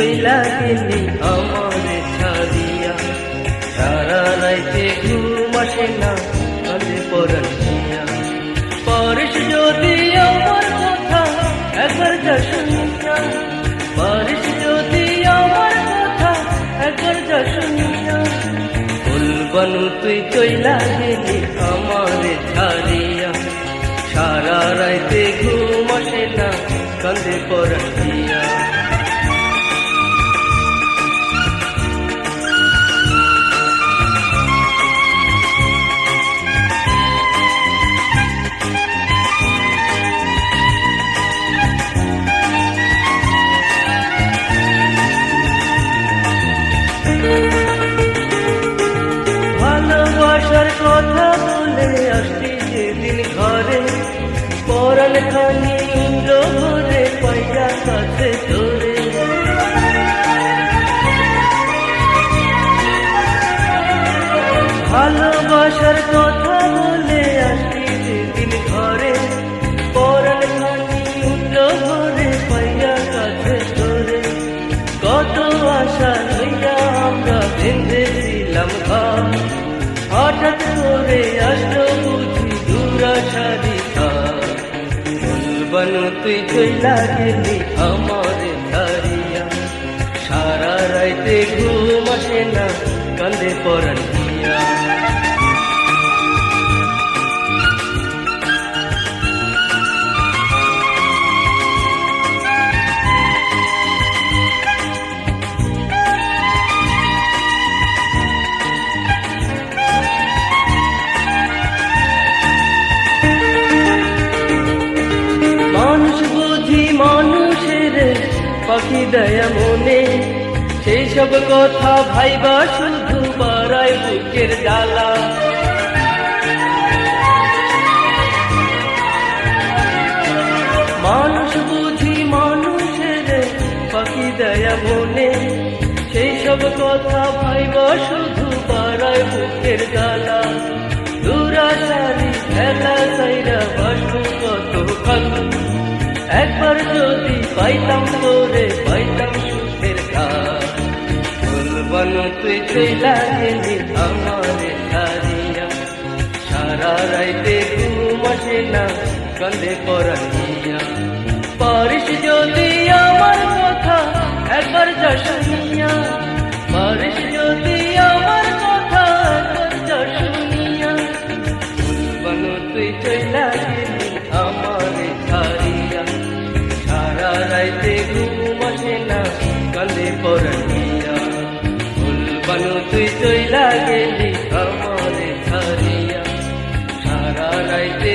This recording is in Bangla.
চইলা গেলি আমারে ছাড়িয়া, সারা রাইতে ঘুম আসে না কাঁদে পরাণ দিয়া। পারিস যদি আমার কথা একবার যা শুনিয়া, পারিস যদি আমার কথা একবার যা শুনিয়া, বলবানু তুই চইলা গেলি আমারে ছাড়িয়া, সারা রাইতে ঘুম আসে না কাঁদে পরাণ দিয়া। ভালোবাসার কথা বলে আসছি যেদিন ঘরে, পরাণ খানি ইন্দ্র ভরে পাইয়া কাছে তোরে। ভালোবাসার কথা বলে আসছি যেদিন ঘরে, পরাণ খানি ইন্দ্র ভরে পাইয়া কাছে তোরে। কত আশা লইয়া আমরা বেঁধেছিলাম ঘর, হঠাৎ করে আসলো বুঝি দুরাশারি ঘর। বলবানু তুই চইলা গেলি আমারে ছাড়িয়া, সারা রাইতে ঘুম আসে না কাঁদে পরাণ দিয়া। মানুষ বুঝি মানুষের পাখি দয়া মনে, সেই সব কথা ভাইবা শুধু বাড়ায় বুকের জ্বালা। মানুষ বুঝি মানুষের পাখি দয়া মনে, সেই সব কথা ভাইবা শুধু বাড়ায় বুকের জ্বালা। দুরাশারি খেলা সাইরা বাসু কত কাল, একবার যদি পাইতাম তোরে পাইতাম সুখের ঘাট। বলবানু তুই চইলা গেলি আমারে ছাড়িয়া, সারা রাইতে ঘুম আসে না কাঁদে পরাণ দিয়া। পারিস যদি আমার কথা একবার যা শুনিয়া, পারিস যদি আমার কথা একবার যা শুনিয়া, বলবানু তুই চইলা গেলি আমারে ছাড়িয়া, সারা রাইতে ঘুম আসে না কাঁদে পরাণ দিয়া। বলবানু তুই চইলা গেলি আমারে ছাড়িয়া, সারা রাইতে